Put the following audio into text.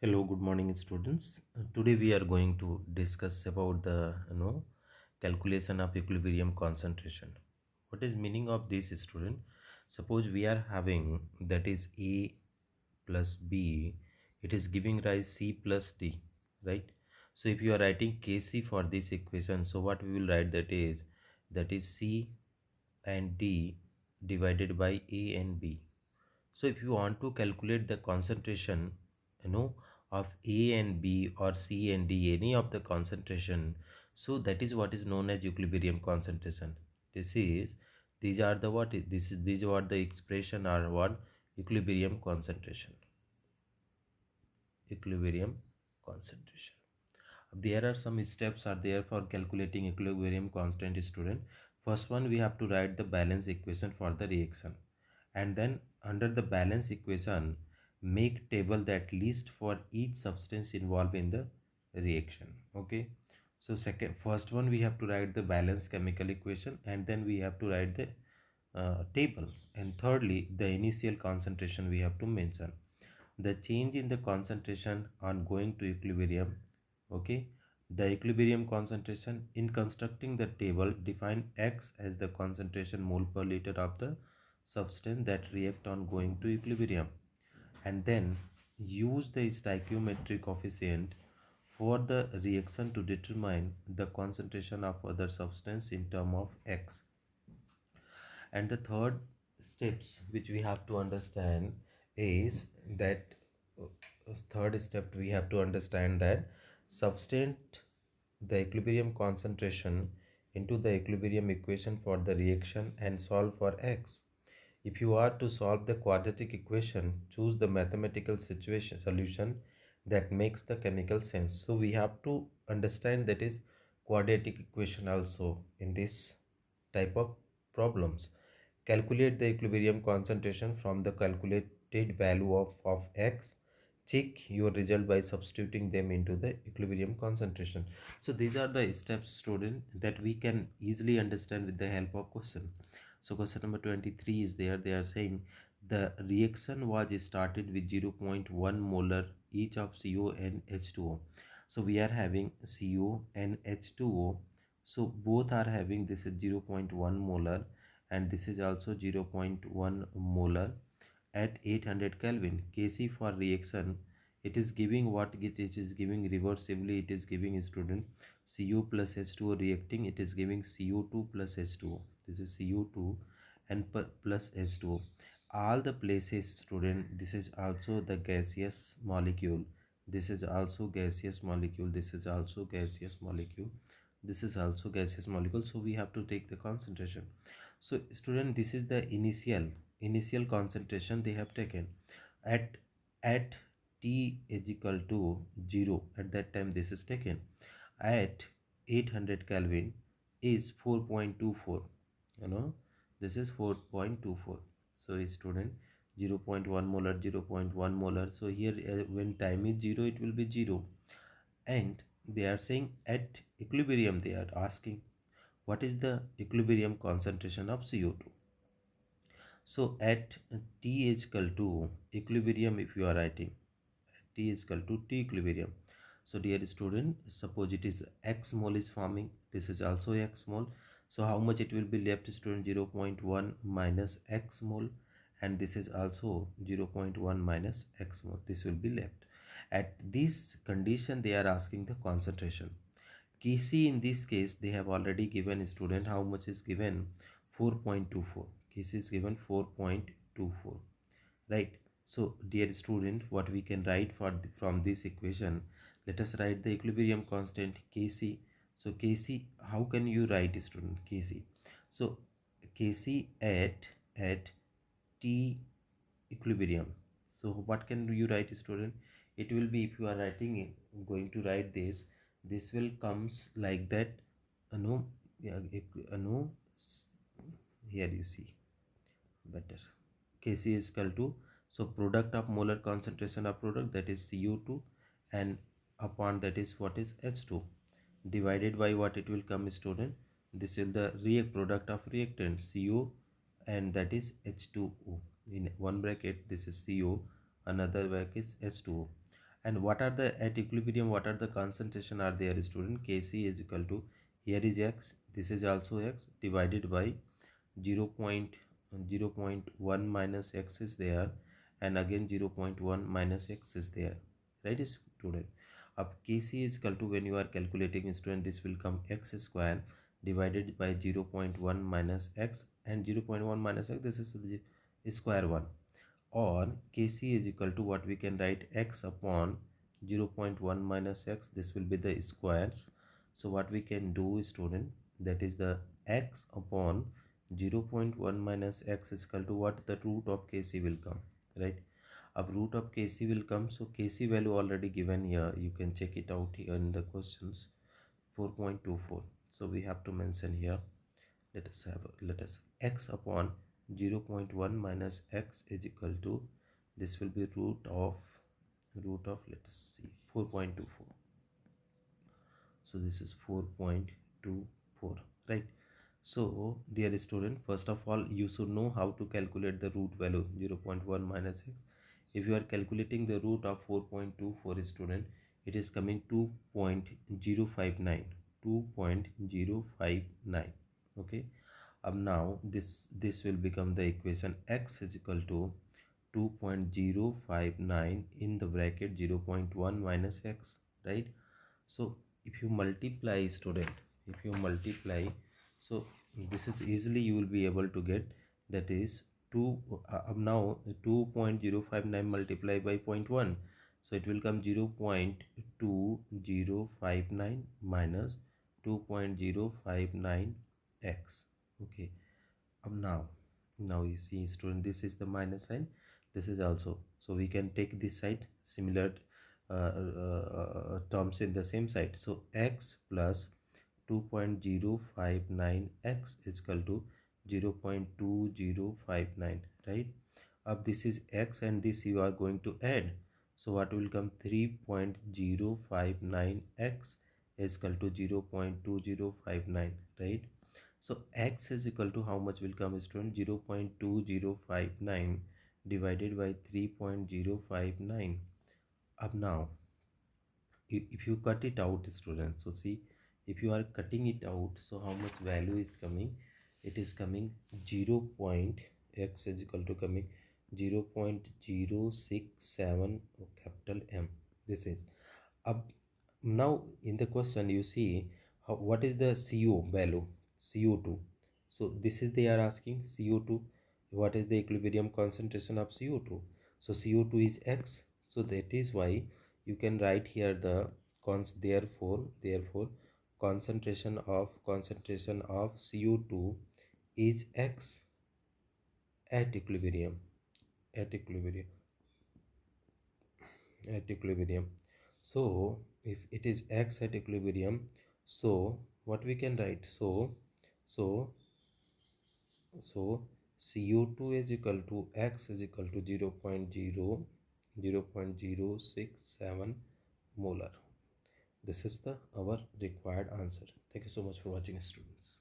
Hello, good morning, students. Today we are going to discuss about the calculation of equilibrium concentration. What is meaning of this, student? Suppose we are having that is A plus B, it is giving rise C plus D, right? So if you are writing Kc for this equation, so what we will write that is C and D divided by A and B. So if you want to calculate the concentration, you know, of A and B or C and D, any of the concentration, so that is what is known as equilibrium concentration. This is these are the what is this is these are what the expression are what equilibrium concentration. Equilibrium concentration. There are some steps are there for calculating equilibrium constant, student. First one, we have to write the balance equation for the reaction, and then under the balance equation make table that list for each substance involved in the reaction. Okay, so first one, we have to write the balance chemical equation, and then we have to write the table, and thirdly the initial concentration we have to mention the change in the concentration on going to equilibrium. Okay, the equilibrium concentration. In constructing the table, define X as the concentration mole per liter of the substance that react on going to equilibrium, and then use the stoichiometric coefficient for the reaction to determine the concentration of other substance in term of X. And the third steps which we have to understand is that third step we have to understand that substitute the equilibrium concentration into the equilibrium equation for the reaction and solve for X. If you are to solve the quadratic equation, choose the mathematical solution that makes the chemical sense. So we have to understand that is quadratic equation also in this type of problems. Calculate the equilibrium concentration from the calculated value of X. Check your result by substituting them into the equilibrium concentration. So these are the steps, student, that we can easily understand with the help of question. So question number 23 is there. They are saying the reaction was started with 0.1 molar each of CO and H2O. So we are having CO and H2O. So both are having this is 0.1 molar, and this is also 0.1 molar at 800 Kelvin. Kc for reaction, it is giving what it is giving reversibly, it is giving student Cu plus H2O reacting, it is giving CO2 plus H2O. This is CO2 and plus H2O. All the places, student, this is also the gaseous molecule. This is also gaseous molecule. This is also gaseous molecule. This is also gaseous molecule. So we have to take the concentration. So student, this is the initial concentration they have taken at at T is equal to 0. At that time this is taken at 800 Kelvin is 4.24. You know, this is 4.24. So student, 0.1 molar, 0.1 molar. So here when time is 0, it will be 0. And they are saying at equilibrium, they are asking what is the equilibrium concentration of CO2. So at T is equal to equilibrium, if you are writing T is equal to T equilibrium. So dear student, suppose it is X mole is forming, this is also X mole. So how much it will be left, student? 0.1 minus X mole, and this is also 0.1 minus X mole. This will be left. At this condition, they are asking the concentration. Kc in this case, they have already given student how much is given, 4.24. Kc is given 4.24, right? So dear student, what we can write from this equation, let us write the equilibrium constant Kc. So Kc, how can you write, student, Kc? So Kc at T equilibrium. So what can you write, student? It will be, if you are writing it, going to write this will comes like that. No, yeah, no. Here you see better. Kc is equal to, so product of molar concentration of product, that is CO2, and upon that is what is H2, divided by what it will come, student. This is the react product of reactant CO, and that is H2O. In one bracket this is CO, another bracket is H2O, And what are the at equilibrium, what are the concentration are there, student? Kc is equal to, here is x, this is also x, divided by 0.1 minus x is there, and again 0.1 minus x is there, right student? Up Kc is equal to, when you are calculating, student, this will come x square divided by 0.1 minus x, and 0.1 minus x, this is the square one, or Kc is equal to, what we can write, x upon 0.1 minus x, this will be the squares. So what we can do, student, that is the x upon 0.1 minus x is equal to what? The root of Kc will come, right? Ab root of Kc will come, so Kc value already given here, you can check it out here in the questions, 4.24. So we have to mention here, let us x upon 0.1 minus x is equal to, this will be root of let us see, 4.24. So this is 4.24, right? So dear student, first of all, you should know how to calculate the root value 0.1 minus x. If you are calculating the root of 4.24, student, it is coming 2.059, 2.059. Okay, now this will become the equation, x is equal to 2.059 in the bracket 0.1 minus x, right? So if you multiply, student, if you multiply, so this is easily you will be able to get, that is 2 now 2.059 multiplied by zero point 0.1, so it will come 0.2059 minus 2.059 x. Okay, now you see, student, this is the minus sign, this is also, so we can take this side, similar terms in the same side. So x plus 2.059x is equal to 0.2059, right? Up this is x, and this you are going to add, so what will come? 3.059x is equal to 0.2059, right? So x is equal to how much will come, student? 0.2059 divided by 3.059. Up now, if you cut it out, students, so see, if you are cutting it out, so how much value is coming? It is coming 0. X is equal to coming 0.067 capital M. This is up. Now in the question you see, what is the CO value, CO2? So this is, they are asking CO2, what is the equilibrium concentration of CO2? So CO2 is X, so that is why you can write here the therefore concentration of CO2 is X at equilibrium, at equilibrium, at equilibrium. So if it is x at equilibrium, so what we can write, so so CO2 is equal to x is equal to 0.067 molar. This is the our required answer. Thank you so much for watching, students.